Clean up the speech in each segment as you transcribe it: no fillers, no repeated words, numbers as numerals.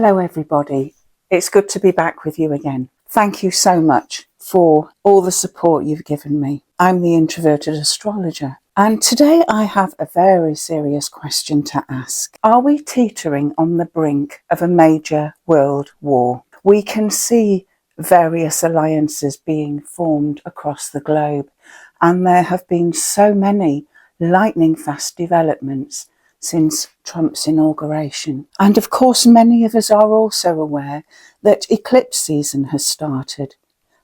Hello everybody, it's good to be back with you again. Thank you so much for all the support you've given me. I'm the introverted astrologer, and today I have a very serious question to ask. Are we teetering on the brink of a major world war? We can see various alliances being formed across the globe, and there have been so many lightning fast developments since Trump's inauguration. And of course, many of us are also aware that eclipse season has started.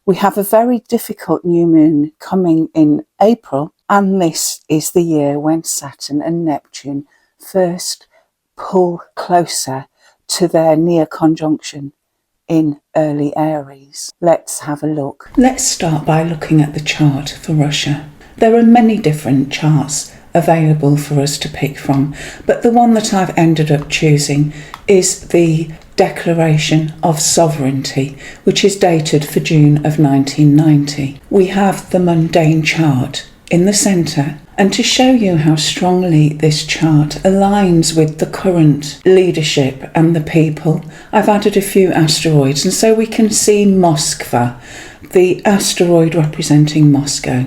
We have a very difficult new moon coming in April, and this is the year when Saturn and Neptune first pull closer to their near conjunction in early Aries. Let's have a look. Let's start by looking at the chart for Russia. There are many different charts available for us to pick from, but the one that I've ended up choosing is the Declaration of Sovereignty, which is dated for June of 1990. We have the mundane chart in the centre, and to show you how strongly this chart aligns with the current leadership and the people, I've added a few asteroids, and so we can see Moskva, the asteroid representing Moscow,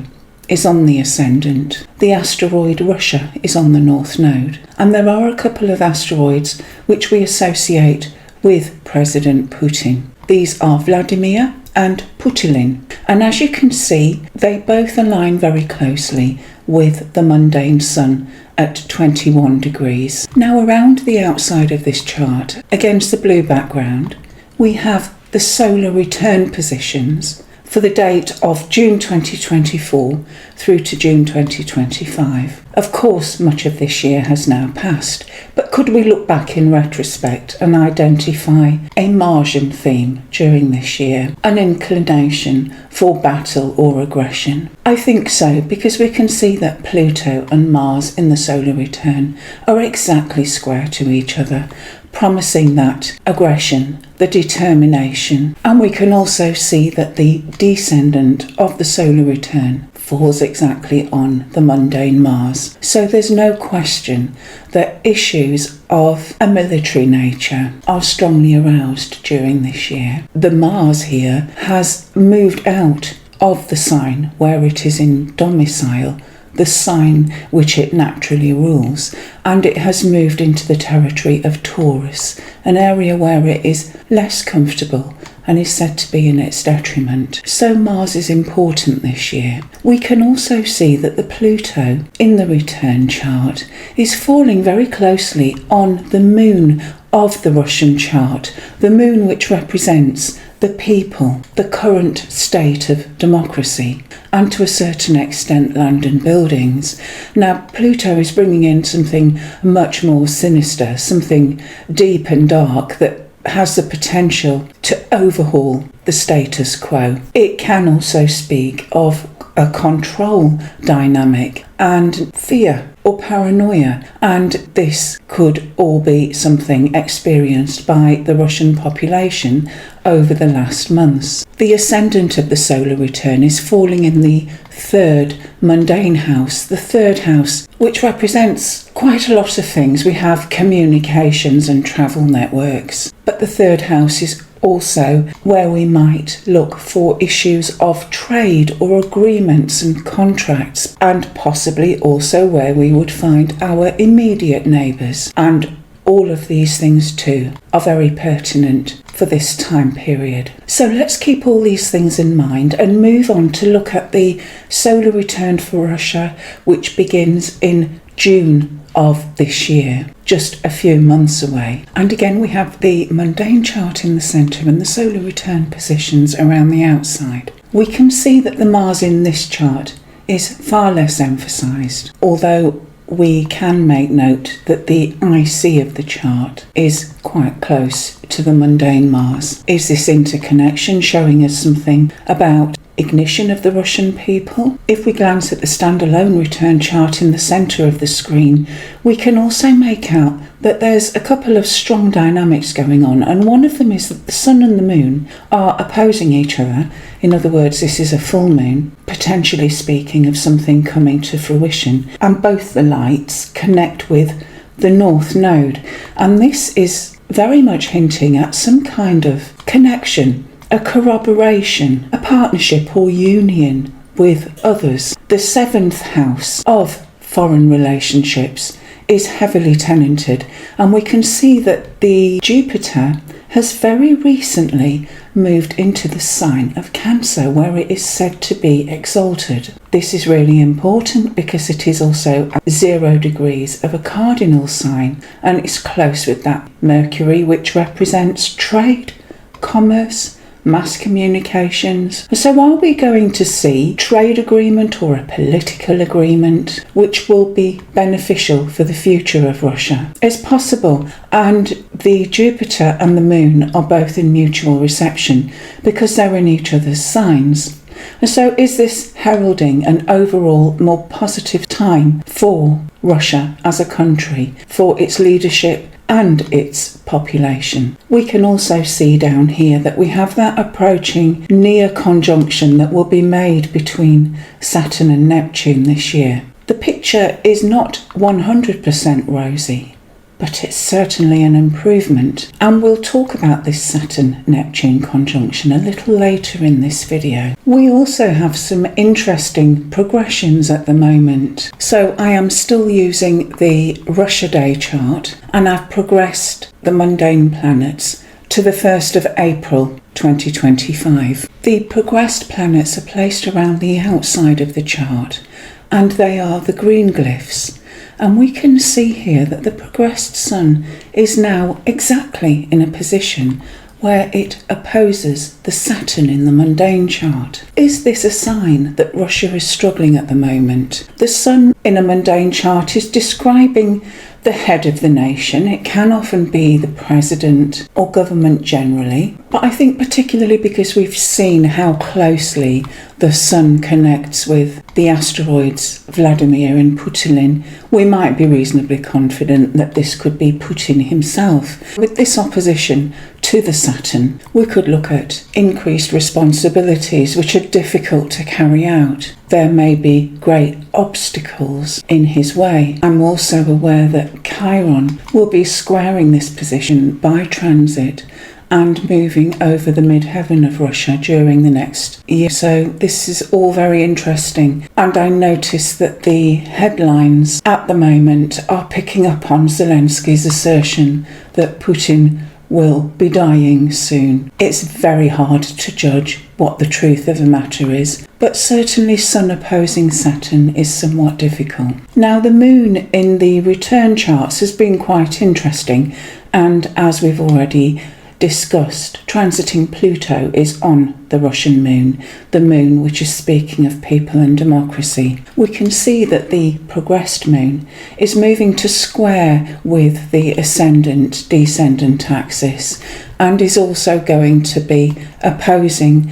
is on the ascendant. The asteroid Russia is on the north node, and there are a couple of asteroids which we associate with President Putin. These are Vladimir and Putilin, and as you can see, they both align very closely with the mundane sun at 21 degrees. Now, around the outside of this chart, against the blue background, we have the solar return positions for the date of June 2024 through to June 2025. Of course, much of this year has now passed, but could we look back in retrospect and identify a Martian theme during this year, an inclination for battle or aggression? I think so, because we can see that Pluto and Mars in the solar return are exactly square to each other, promising that aggression, the determination, and we can also see that the descendant of the solar return falls exactly on the mundane Mars. So there's no question that issues of a military nature are strongly aroused during this year. The Mars here has moved out of the sign where it is in domicile, the sign which it naturally rules, and it has moved into the territory of Taurus, an area where it is less comfortable and is said to be in its detriment. So Mars is important this year. We can also see that the Pluto in the return chart is falling very closely on the moon of the Russian chart, the moon which represents the people, the current state of democracy, and to a certain extent land and buildings. Now, Pluto is bringing in something much more sinister, something deep and dark that has the potential to overhaul the status quo. It can also speak of a control dynamic and fear or paranoia, and this could all be something experienced by the Russian population over the last months. The ascendant of the solar return is falling in the third mundane house, the third house, which represents quite a lot of things. We have communications and travel networks, but the third house is also where we might look for issues of trade or agreements and contracts, and possibly also where we would find our immediate neighbours. And all of these things too are very pertinent for this time period. So let's keep all these things in mind and move on to look at the solar return for Russia, which begins in June of this year, just a few months away. And again, we have the mundane chart in the centre and the solar return positions around the outside. We can see that the Mars in this chart is far less emphasised, although we can make note that the IC of the chart is quite close to the mundane Mars. Is this interconnection showing us something about ignition of the Russian people? If we glance at the standalone return chart in the centre of the screen, we can also make out that there's a couple of strong dynamics going on, and one of them is that the sun and the moon are opposing each other. In other words, this is a full moon, potentially speaking of something coming to fruition, and both the lights connect with the north node, and this is very much hinting at some kind of connection, a corroboration, a partnership or union with others. The seventh house of foreign relationships is heavily tenanted, and we can see that the Jupiter has very recently moved into the sign of Cancer, where it is said to be exalted. This is really important because it is also at 0 degrees of a cardinal sign, and it's close with that Mercury, which represents trade, commerce, mass communications. So are we going to see trade agreement or a political agreement which will be beneficial for the future of Russia? It's possible, and the Jupiter and the Moon are both in mutual reception because they're in each other's signs. And so is this heralding an overall more positive time for Russia as a country, for its leadership and its population? We can also see down here that we have that approaching near conjunction that will be made between Saturn and Neptune this year. The picture is not 100% rosy, but it's certainly an improvement, and we'll talk about this Saturn-Neptune conjunction a little later in this video. We also have some interesting progressions at the moment. So I am still using the Russia Day chart, and I've progressed the mundane planets to the 1st of April 2025. The progressed planets are placed around the outside of the chart, and they are the green glyphs. And we can see here that the progressed Sun is now exactly in a position where it opposes the Saturn in the mundane chart. Is this a sign that Russia is struggling at the moment? The Sun in a mundane chart is describing the head of the nation. It can often be the president or government generally, but I think particularly because we've seen how closely the Sun connects with the asteroids Vladimir and Putin, we might be reasonably confident that this could be Putin himself. With this opposition to the Saturn, we could look at increased responsibilities which are difficult to carry out. There may be great obstacles in his way. I'm also aware that Chiron will be squaring this position by transit and moving over the midheaven of Russia during the next year. So this is all very interesting. And I notice that the headlines at the moment are picking up on Zelensky's assertion that Putin will be dying soon. It's very hard to judge what the truth of the matter is, but certainly Sun opposing Saturn is somewhat difficult. Now, the Moon in the return charts has been quite interesting, and as we've already discussed, transiting Pluto is on the Russian moon, the moon which is speaking of people and democracy. We can see that the progressed moon is moving to square with the ascendant-descendant axis, and is also going to be opposing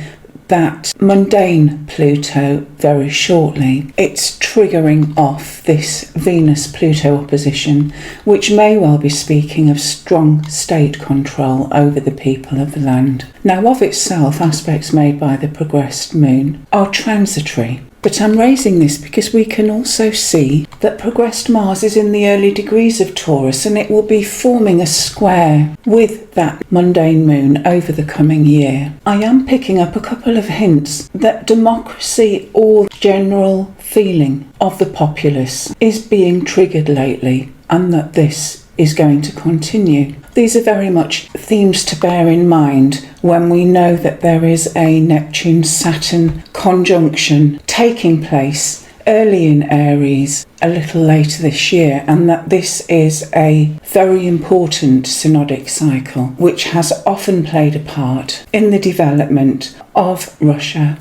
that mundane Pluto very shortly. It's triggering off this Venus-Pluto opposition, which may well be speaking of strong state control over the people of the land. Now, of itself, aspects made by the progressed moon are transitory. But I'm raising this because we can also see that progressed Mars is in the early degrees of Taurus, and it will be forming a square with that mundane moon over the coming year. I am picking up a couple of hints that democracy or general feeling of the populace is being triggered lately, and that this is going to continue. These are very much themes to bear in mind when we know that there is a Neptune-Saturn conjunction taking place early in Aries, a little later this year, and that this is a very important synodic cycle which has often played a part in the development of Russia,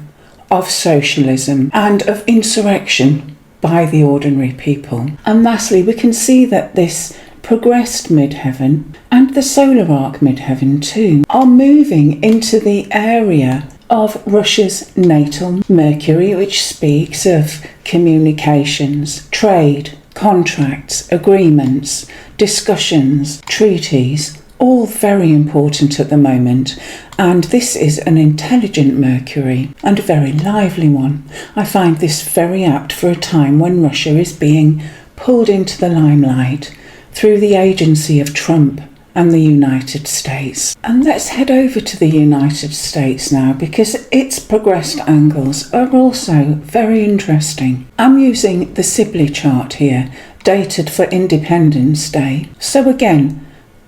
of socialism, and of insurrection by the ordinary people. And lastly, we can see that this progressed midheaven and the solar arc midheaven too are moving into the area of Russia's natal Mercury, which speaks of communications, trade, contracts, agreements, discussions, treaties, all very important at the moment. And this is an intelligent Mercury and a very lively one. I find this very apt for a time when Russia is being pulled into the limelight through the agency of Trump and the United States. And let's head over to the United States now, because its progressed angles are also very interesting. I'm using the Sibley chart here, dated for Independence Day. So again,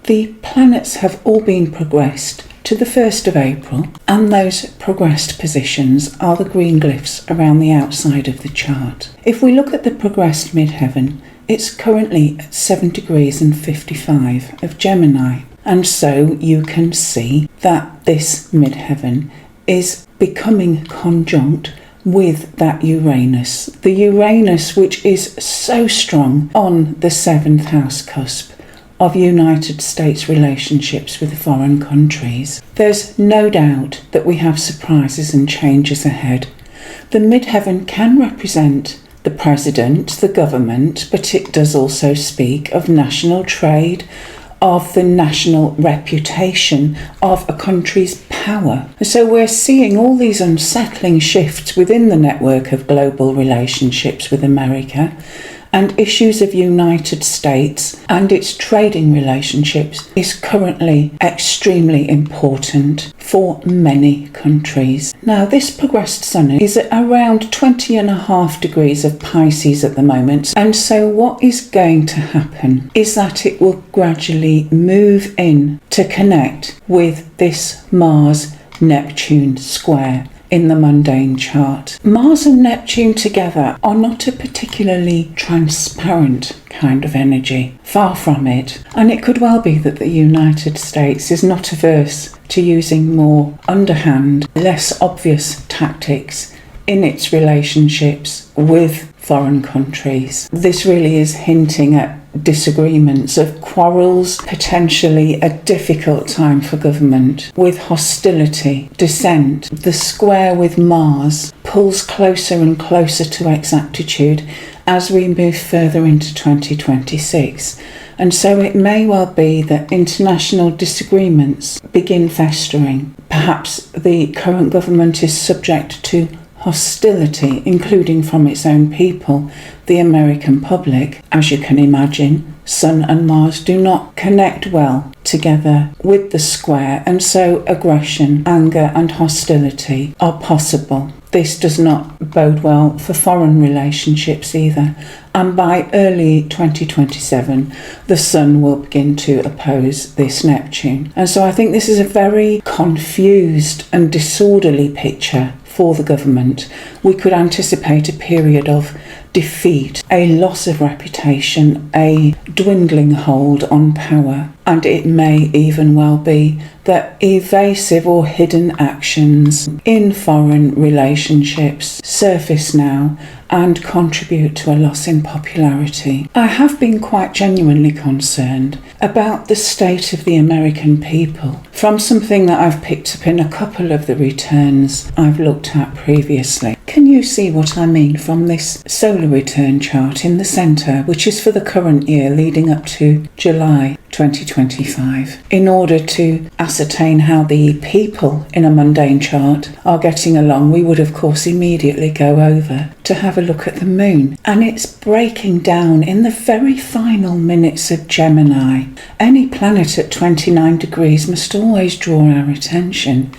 the planets have all been progressed to the 1st of April, and those progressed positions are the green glyphs around the outside of the chart. If we look at the progressed midheaven, it's currently at 7 degrees and 55 of Gemini, and so you can see that this midheaven is becoming conjunct with that Uranus. The Uranus which is so strong on the 7th house cusp of United States relationships with foreign countries. There's no doubt that we have surprises and changes ahead. The midheaven can represent the president, the government, but it does also speak of national trade, of the national reputation of a country's power. So we're seeing all these unsettling shifts within the network of global relationships with America, and issues of United States and its trading relationships is currently extremely important for many countries. Now, this progressed sun is at around 20.5 degrees of Pisces at the moment, and so what is going to happen is that it will gradually move in to connect with this Mars-Neptune square in the mundane chart. Mars and Neptune together are not a particularly transparent kind of energy, far from it, and it could well be that the United States is not averse to using more underhand, less obvious tactics in its relationships with foreign countries. This really is hinting at disagreements, of quarrels, potentially a difficult time for government, with hostility, dissent. The square with Mars pulls closer and closer to exactitude as we move further into 2026. And so it may well be that international disagreements begin festering. Perhaps the current government is subject to hostility, including from its own people, the American public. As you can imagine, Sun and Mars do not connect well together with the square, and so aggression, anger and hostility are possible. This does not bode well for foreign relationships either, and by early 2027 the Sun will begin to oppose this Neptune. And so I think this is a very confused and disorderly picture for the government. We could anticipate a period of defeat, a loss of reputation, a dwindling hold on power, and it may even well be that evasive or hidden actions in foreign relationships surface now and contribute to a loss in popularity. I have been quite genuinely concerned about the state of the American people from something that I've picked up in a couple of the returns I've looked at previously. Can you see what I mean from this solar return chart in the centre, which is for the current year leading up to July 2025? In order to ascertain how the people in a mundane chart are getting along, we would of course immediately go over to have a look at the moon, and it's breaking down in the very final minutes of Gemini. Any planet at 29 degrees must always draw our attention,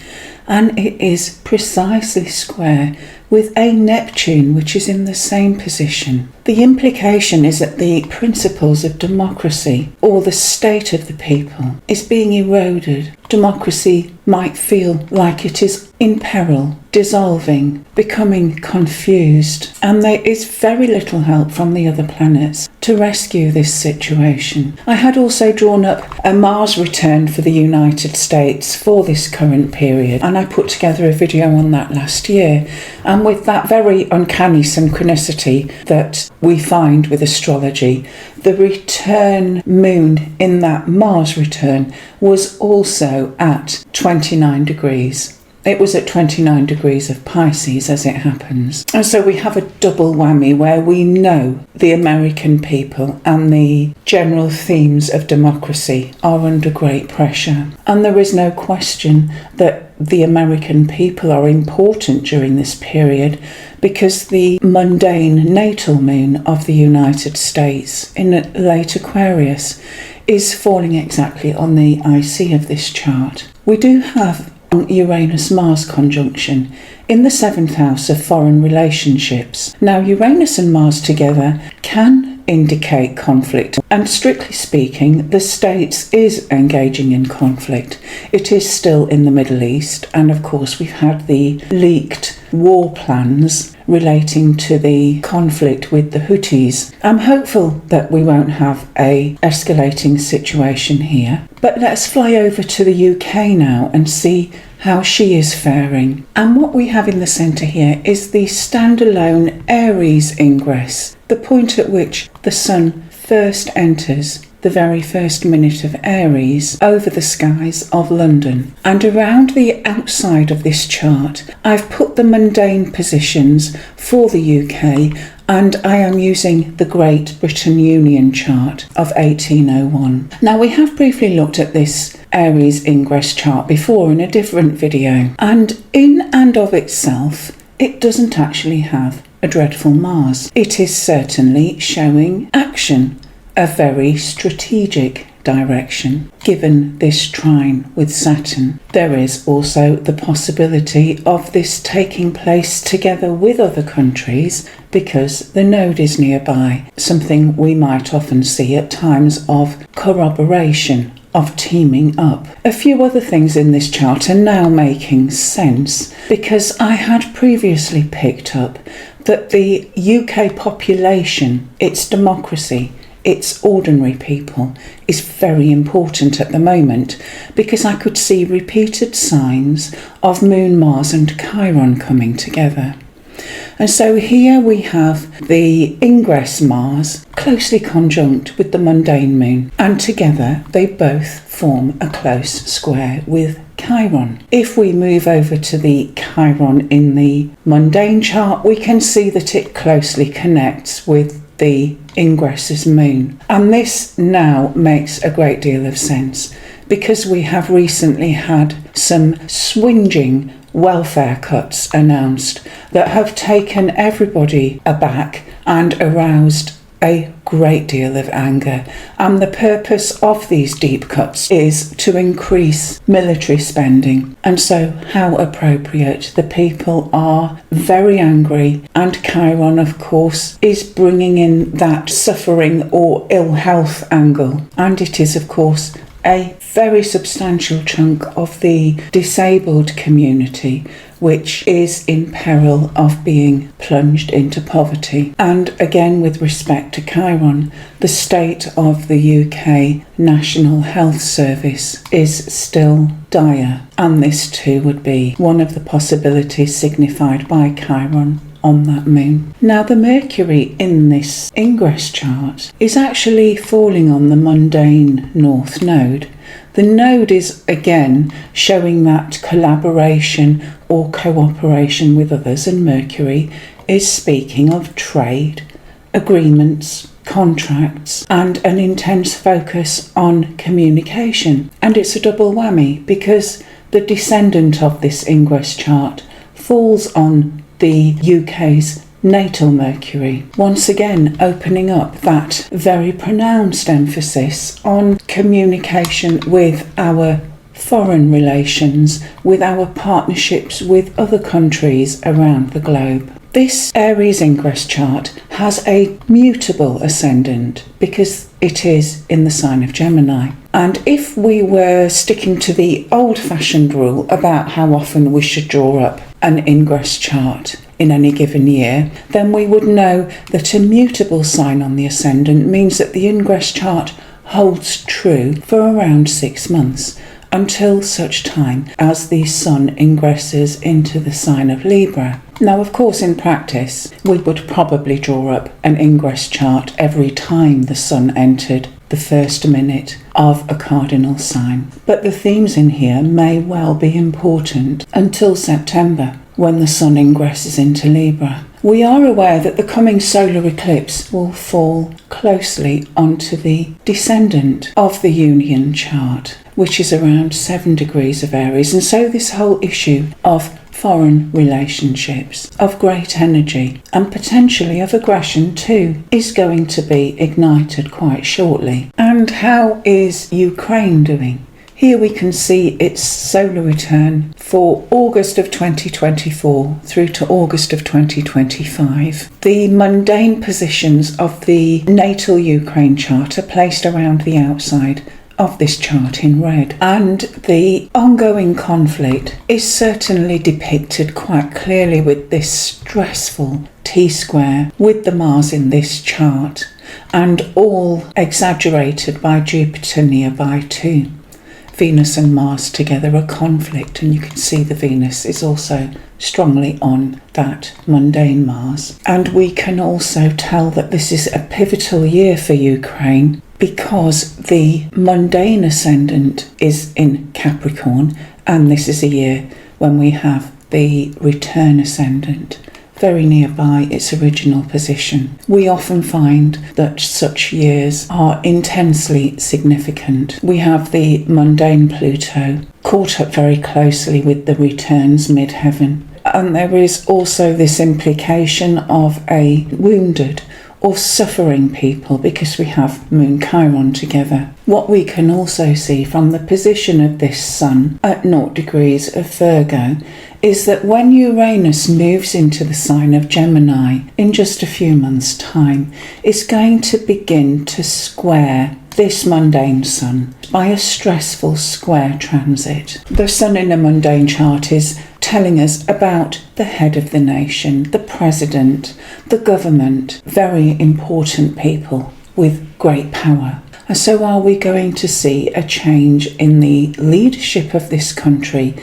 and it is precisely square with a Neptune which is in the same position. The implication is that the principles of democracy, or the state of the people, is being eroded. Democracy might feel like it is in peril, dissolving, becoming confused, and there is very little help from the other planets to rescue this situation. I had also drawn up a Mars return for the United States for this current period, and I put together a video on that last year. And with that very uncanny synchronicity that we find with astrology, the return moon in that Mars return was also at 29 degrees. It was at 29 degrees of Pisces as it happens. And so we have a double whammy where we know the American people and the general themes of democracy are under great pressure. And there is no question that the American people are important during this period because the mundane natal moon of the United States in late Aquarius is falling exactly on the IC of this chart. We do have Uranus-Mars conjunction in the 7th house of foreign relationships. Now, Uranus and Mars together can indicate conflict, and strictly speaking, the States is engaging in conflict. It is still in the Middle East, and of course we've had the leaked war plans relating to the conflict with the Houthis. I'm hopeful that we won't have a escalating situation here, but let's fly over to the UK now and see how she is faring. And what we have in the centre here is the standalone Aries ingress, the point at which the Sun first enters the very first minute of Aries over the skies of London. And around the outside of this chart, I've put the mundane positions for the UK, and I am using the Great Britain Union chart of 1801. Now, we have briefly looked at this Aries ingress chart before in a different video, and in and of itself, it doesn't actually have a dreadful Mars. It is certainly showing action, a very strategic direction, given this trine with Saturn. There is also the possibility of this taking place together with other countries because the node is nearby, something we might often see at times of corroboration, of teaming up. A few other things in this chart are now making sense because I had previously picked up that the UK population, its democracy, its ordinary people, is very important at the moment because I could see repeated signs of Moon, Mars and Chiron coming together. And so here we have the ingress Mars closely conjunct with the mundane Moon, and together they both form a close square with Chiron. If we move over to the Chiron in the mundane chart, we can see that it closely connects with the ingress's Moon. And this now makes a great deal of sense because we have recently had some swinging welfare cuts announced that have taken everybody aback and aroused a great deal of anger. And the purpose of these deep cuts is to increase military spending. And so how appropriate. The people are very angry, and Chiron, of course, is bringing in that suffering or ill health angle. And it is, of course, a very substantial chunk of the disabled community which is in peril of being plunged into poverty. And again, with respect to Chiron, the state of the UK National Health Service is still dire, and this too would be one of the possibilities signified by Chiron on that Moon. Now, the Mercury in this ingress chart is actually falling on the mundane North Node. The node is again showing that collaboration or cooperation with others, and Mercury is speaking of trade, agreements, contracts, and an intense focus on communication. And it's a double whammy because the descendant of this ingress chart falls on the UK's natal Mercury, once again opening up that very pronounced emphasis on communication with our foreign relations, with our partnerships with other countries around the globe. This Aries ingress chart has a mutable ascendant because it is in the sign of Gemini. And if we were sticking to the old-fashioned rule about how often we should draw up an ingress chart in any given year, then we would know that a mutable sign on the ascendant means that the ingress chart holds true for around 6 months, until such time as the Sun ingresses into the sign of Libra. Now, of course, in practice, we would probably draw up an ingress chart every time the Sun entered the first minute of a cardinal sign. But the themes in here may well be important until September, when the Sun ingresses into Libra. We are aware that the coming solar eclipse will fall closely onto the descendant of the Union chart, which is around 7 degrees of Aries. And so this whole issue of foreign relationships of great energy and potentially of aggression too is going to be ignited quite shortly. And how is Ukraine doing? Here we can see its solar return for August of 2024 through to August of 2025. The mundane positions of the natal Ukraine chart are placed around the outside of this chart in red, and the ongoing conflict is certainly depicted quite clearly with this stressful T-square with the Mars in this chart, and all exaggerated by Jupiter nearby too. Venus and Mars together are conflict, and you can see the Venus is also strongly on that mundane Mars. And we can also tell that this is a pivotal year for Ukraine because the mundane ascendant is in Capricorn, and this is a year when we have the return ascendant very nearby its original position. We often find that such years are intensely significant. We have the mundane Pluto caught up very closely with the returns midheaven, and there is also this implication of a wounded or suffering people because we have Moon Chiron together. What we can also see from the position of this Sun at 0 degrees of Virgo is that when Uranus moves into the sign of Gemini in just a few months' time, it's going to begin to square this mundane Sun by a stressful square transit. The Sun in a mundane chart is telling us about the head of the nation, the president, the government, very important people with great power. And so are we going to see a change in the leadership of this country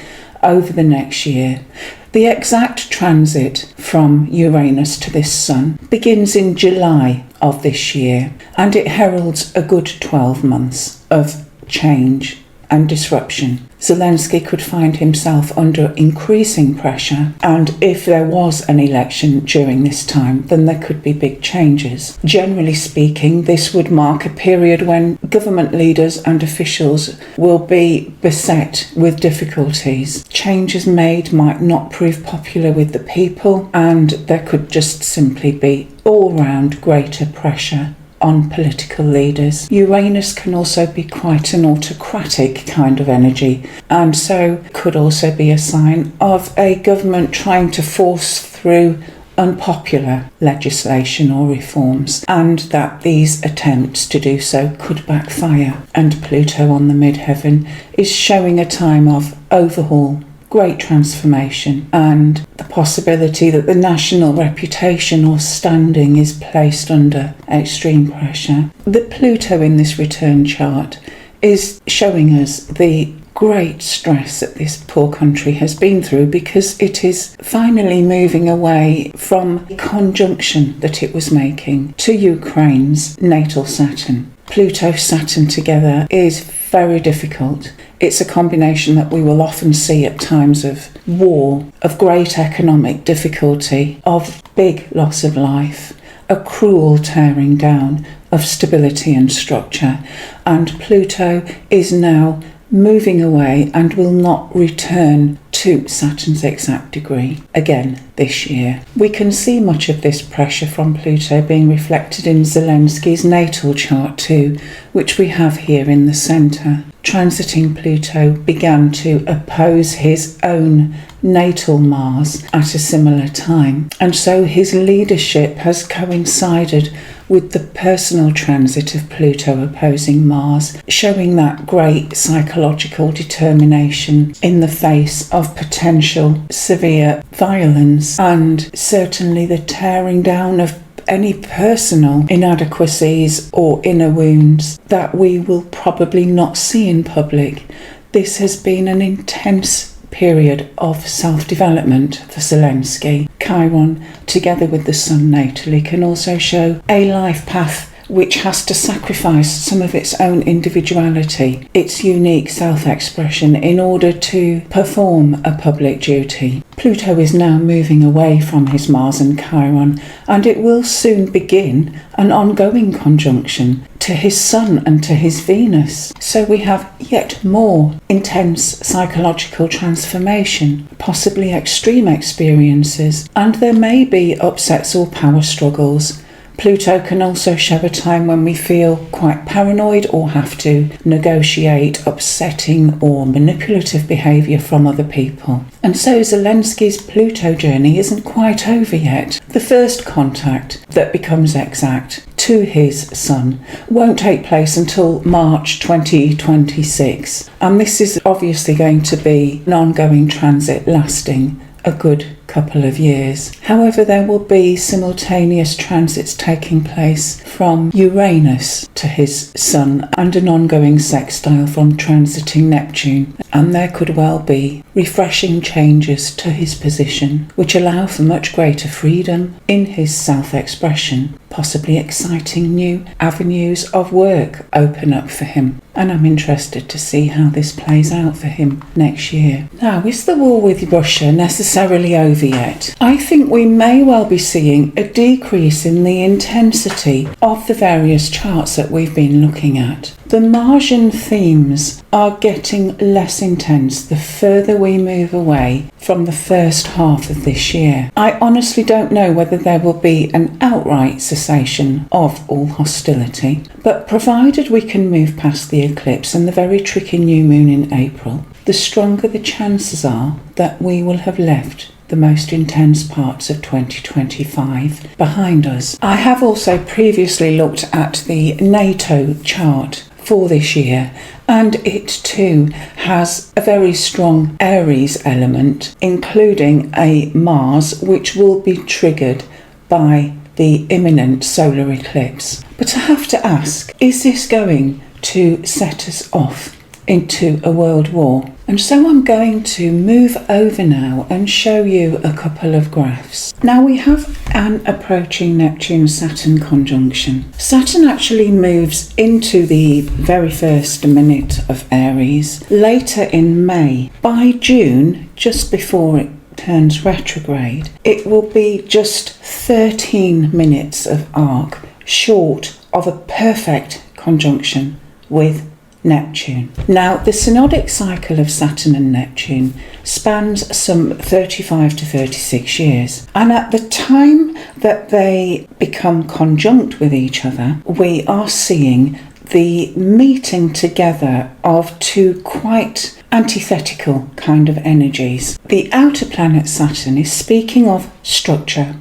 over the next year? The exact transit from Uranus to this Sun begins in July of this year, and it heralds a good 12 months of change and disruption. Zelensky could find himself under increasing pressure, and if there was an election during this time, then there could be big changes. Generally speaking, this would mark a period when government leaders and officials will be beset with difficulties. Changes made might not prove popular with the people, and there could just simply be all-round greater pressure on political leaders. Uranus can also be quite an autocratic kind of energy, and so could also be a sign of a government trying to force through unpopular legislation or reforms, and that these attempts to do so could backfire. And Pluto on the midheaven is showing a time of overhaul, great transformation, and the possibility that the national reputation or standing is placed under extreme pressure. The Pluto in this return chart is showing us the great stress that this poor country has been through, because it is finally moving away from the conjunction that it was making to Ukraine's natal Saturn. Pluto-Saturn together is very difficult. It's a combination that we will often see at times of war, of great economic difficulty, of big loss of life, a cruel tearing down of stability and structure. And Pluto is now moving away and will not return to Saturn's exact degree again this year. We can see much of this pressure from Pluto being reflected in Zelensky's natal chart too, which we have here in the centre. Transiting Pluto began to oppose his own natal Mars at a similar time, and so his leadership has coincided with the personal transit of Pluto opposing Mars, showing that great psychological determination in the face of potential severe violence, and certainly the tearing down of any personal inadequacies or inner wounds that we will probably not see in public. This has been an intense period of self-development for Zelensky. Chiron, together with the Sun natally, can also show a life path which has to sacrifice some of its own individuality, its unique self-expression, in order to perform a public duty. Pluto is now moving away from his Mars and Chiron, and it will soon begin an ongoing conjunction to his Sun and to his Venus. So we have yet more intense psychological transformation, possibly extreme experiences, and there may be upsets or power struggles. Pluto can also show a time when we feel quite paranoid or have to negotiate upsetting or manipulative behaviour from other people. And so Zelensky's Pluto journey isn't quite over yet. The first contact that becomes exact to his Sun won't take place until March 2026. And this is obviously going to be an ongoing transit lasting a good couple of years. However, there will be simultaneous transits taking place from Uranus to his Sun and an ongoing sextile from transiting Neptune, and there could well be refreshing changes to his position which allow for much greater freedom in his self-expression. Possibly exciting new avenues of work open up for him, and I'm interested to see how this plays out for him next year. Now, is the war with Russia necessarily over yet? I think we may well be seeing a decrease in the intensity of the various charts that we've been looking at. The Martian themes are getting less intense the further we move away from the first half of this year. I honestly don't know whether there will be an outright cessation of all hostility, but provided we can move past the eclipse and the very tricky new moon in April, the stronger the chances are that we will have left the most intense parts of 2025 behind us. I have also previously looked at the NATO chart for this year, and it too has a very strong Aries element, including a Mars which will be triggered by the imminent solar eclipse. But I have to ask, is this going to set us off into a world war? And so I'm going to move over now and show you a couple of graphs. Now we have an approaching Neptune-Saturn conjunction. Saturn actually moves into the very first minute of Aries later in May. By June, just before it turns retrograde, it will be just 13 minutes of arc short of a perfect conjunction with Neptune. Now, the synodic cycle of Saturn and Neptune spans some 35 to 36 years. And at the time that they become conjunct with each other, we are seeing the meeting together of two quite antithetical kind of energies. The outer planet Saturn is speaking of structure,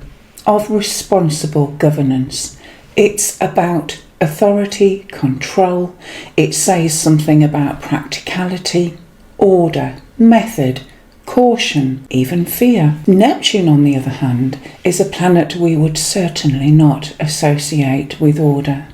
of responsible governance. It's about authority, control. It says something about practicality, order, method, caution, even fear. Neptune, on the other hand, is a planet we would certainly not associate with order.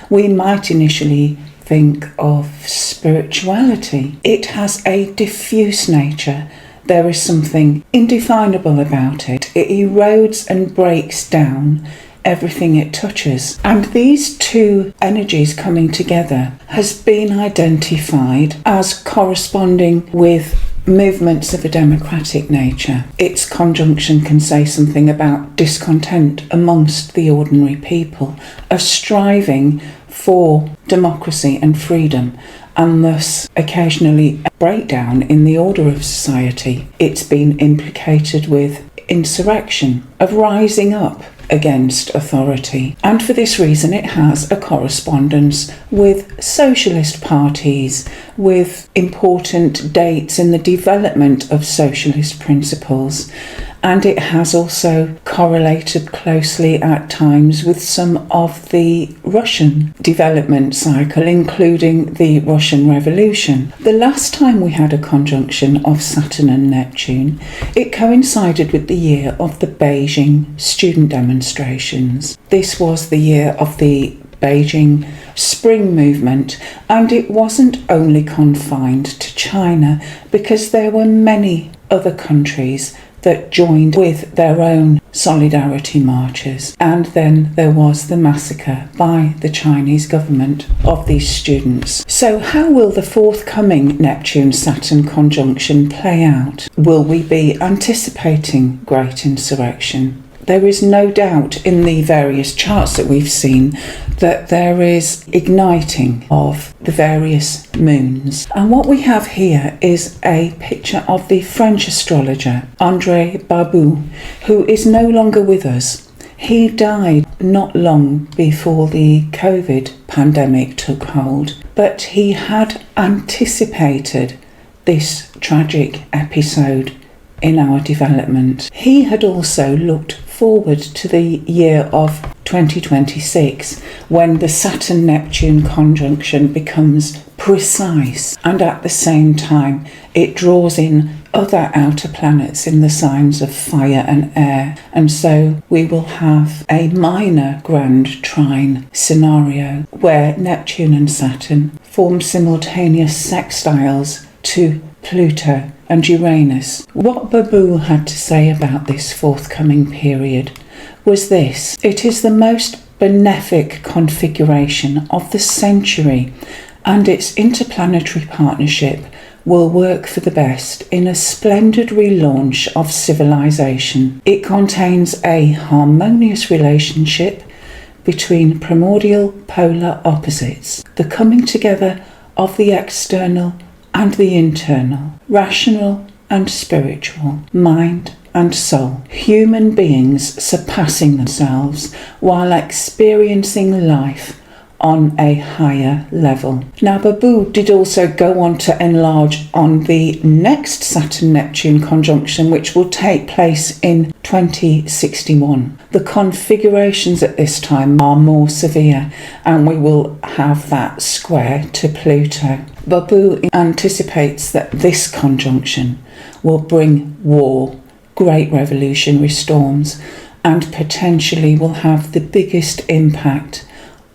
We might initially think of spirituality. It has a diffuse nature. There is something indefinable about it. It erodes and breaks down everything it touches. And these two energies coming together has been identified as corresponding with movements of a democratic nature. Its conjunction can say something about discontent amongst the ordinary people, of striving for democracy and freedom, and thus occasionally a breakdown in the order of society. It's been implicated with insurrection, of rising up against authority, and for this reason it has a correspondence with socialist parties, with important dates in the development of socialist principles, and it has also correlated closely at times with some of the Russian development cycle, including the Russian Revolution. The last time we had a conjunction of Saturn and Neptune, it coincided with the year of the Beijing student demonstrations. This was the year of the Beijing Spring Movement, and it wasn't only confined to China, because there were many other countries that joined with their own solidarity marches. And then there was the massacre by the Chinese government of these students. So how will the forthcoming Neptune-Saturn conjunction play out? Will we be anticipating great insurrection? There is no doubt in the various charts that we've seen that there is igniting of the various moons. And what we have here is a picture of the French astrologer Andre Barbault, who is no longer with us. He died not long before the COVID pandemic took hold, but he had anticipated this tragic episode in our development. He had also looked forward to the year of 2026, when the Saturn-Neptune conjunction becomes precise, and at the same time it draws in other outer planets in the signs of fire and air, and so we will have a minor grand trine scenario where Neptune and Saturn form simultaneous sextiles to Pluto and Uranus. What Barbault had to say about this forthcoming period was this: it is the most benefic configuration of the century, and its interplanetary partnership will work for the best in a splendid relaunch of civilization. It contains a harmonious relationship between primordial polar opposites, the coming together of the external and the internal, rational and spiritual, mind and soul, human beings surpassing themselves while experiencing life on a higher level. Now, Barbault did also go on to enlarge on the next Saturn-Neptune conjunction, which will take place in 2061. The configurations at this time are more severe, and we will have that square to Pluto. Barbault anticipates that this conjunction will bring war, great revolutionary storms, and potentially will have the biggest impact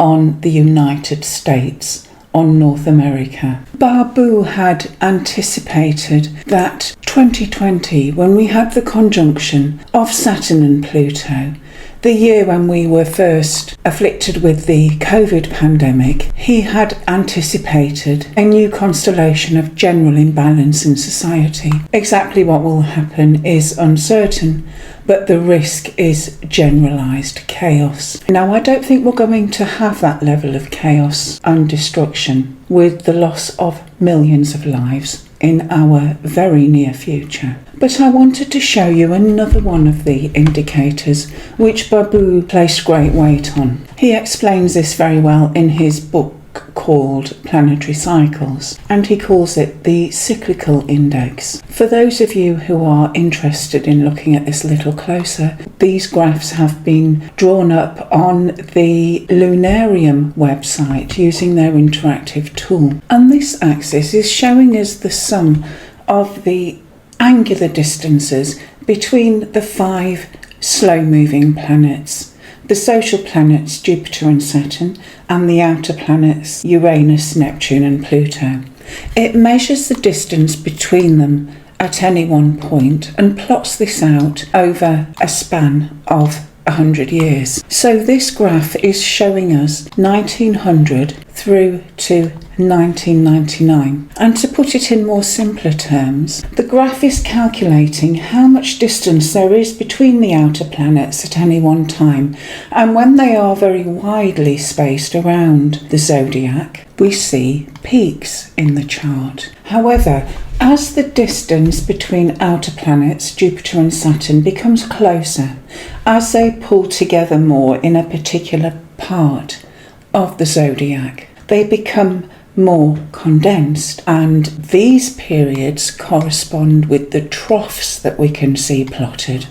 on the United States, on North America. Barbault had anticipated that 2020, when we had the conjunction of Saturn and Pluto, the year when we were first afflicted with the COVID pandemic, he had anticipated a new constellation of general imbalance in society. Exactly what will happen is uncertain, but the risk is generalised chaos. Now, I don't think we're going to have that level of chaos and destruction with the loss of millions of lives in our very near future. But I wanted to show you another one of the indicators which Barbault placed great weight on. He explains this very well in his book called Planetary Cycles, and he calls it the Cyclical Index. For those of you who are interested in looking at this a little closer, these graphs have been drawn up on the Lunarium website using their interactive tool, and this axis is showing us the sum of the angular distances between the 5 slow-moving planets: the social planets Jupiter and Saturn, and the outer planets Uranus, Neptune and Pluto. It measures the distance between them at any one point and plots this out over a span of 100 years. So this graph is showing us 1900 through to 1999. And to put it in more simpler terms, the graph is calculating how much distance there is between the outer planets at any one time. And when they are very widely spaced around the zodiac, we see peaks in the chart. However, as the distance between outer planets, Jupiter and Saturn, becomes closer, as they pull together more in a particular part of the zodiac, they become more condensed, and these periods correspond with the troughs that we can see plotted,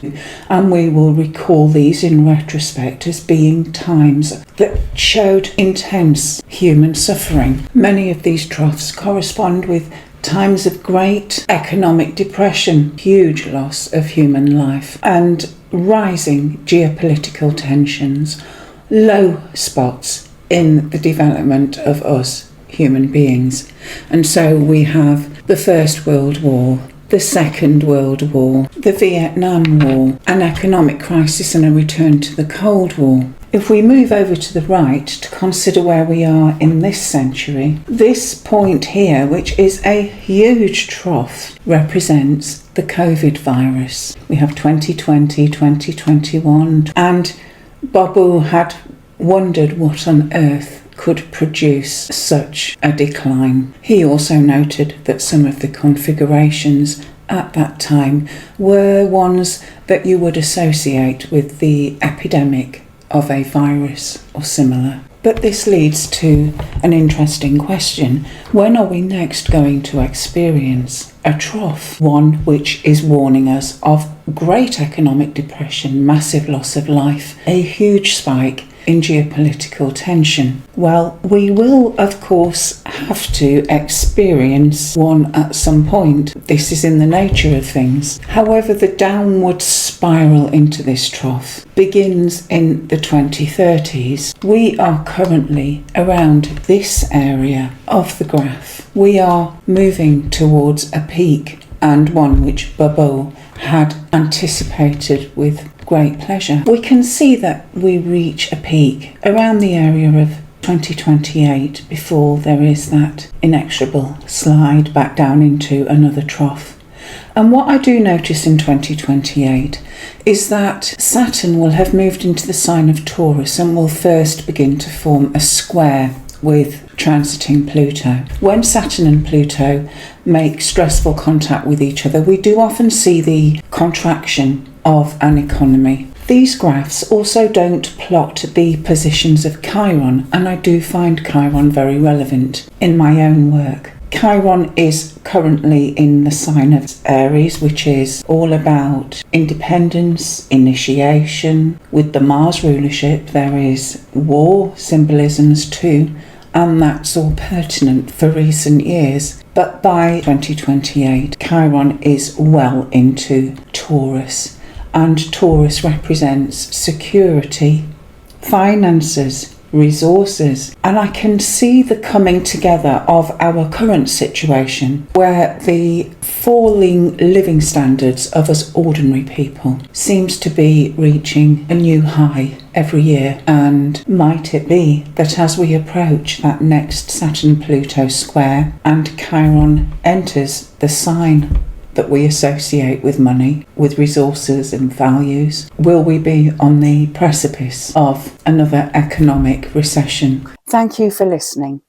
and we will recall these in retrospect as being times that showed intense human suffering. Many of these troughs correspond with times of great economic depression, huge loss of human life, and rising geopolitical tensions, low spots in the development of us human beings. And so we have the First World War, the Second World War, the Vietnam War, an economic crisis and a return to the Cold War. If we move over to the right to consider where we are in this century, this point here, which is a huge trough, represents the COVID virus. We have 2020, 2021, and Barbault had wondered what on earth could produce such a decline. He also noted that some of the configurations at that time were ones that you would associate with the epidemic of a virus or similar. But this leads to an interesting question. When are we next going to experience a trough? One which is warning us of great economic depression, massive loss of life, a huge spike in geopolitical tension. Well, we will, of course, have to experience one at some point. This is in the nature of things. However, the downward spiral into this trough begins in the 2030s. We are currently around this area of the graph. We are moving towards a peak, and one which Barbault had anticipated with great pleasure. We can see that we reach a peak around the area of 2028 before there is that inexorable slide back down into another trough. And what I do notice in 2028 is that Saturn will have moved into the sign of Taurus and will first begin to form a square with transiting Pluto. When Saturn and Pluto make stressful contact with each other, we do often see the contraction of an economy. These graphs also don't plot the positions of Chiron, and I do find Chiron very relevant in my own work. Chiron is currently in the sign of Aries, which is all about independence, initiation. With the Mars rulership, there is war symbolisms too, and that's all pertinent for recent years. But by 2028, Chiron is well into Taurus, and Taurus represents security, finances, resources, and I can see the coming together of our current situation where the falling living standards of us ordinary people seems to be reaching a new high every year. And might it be that as we approach that next Saturn-Pluto square and Chiron enters the sign that we associate with money, with resources and values, will we be on the precipice of another economic recession? Thank you for listening.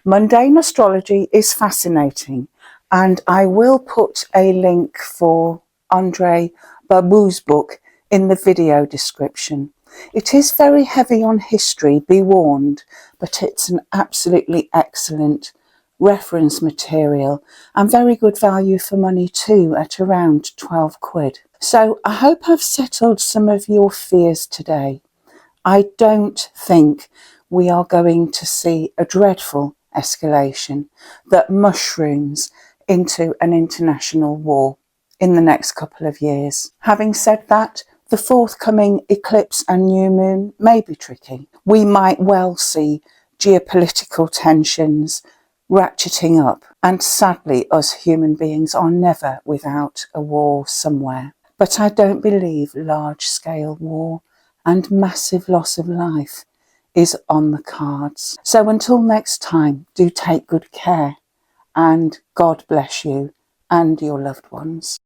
Mundane astrology is fascinating, and I will put a link for Andre Barbault's book in the video description. It is very heavy on history, be warned, but it's an absolutely excellent reference material and very good value for money too, at around 12 quid. So I hope I've settled some of your fears today. I don't think we are going to see a dreadful escalation that mushrooms into an international war in the next couple of years. Having said that, the forthcoming eclipse and new moon may be tricky. We might well see geopolitical tensions ratcheting up, and sadly us human beings are never without a war somewhere. But I don't believe large-scale war and massive loss of life is on the cards. So until next time, do take good care, and God bless you and your loved ones.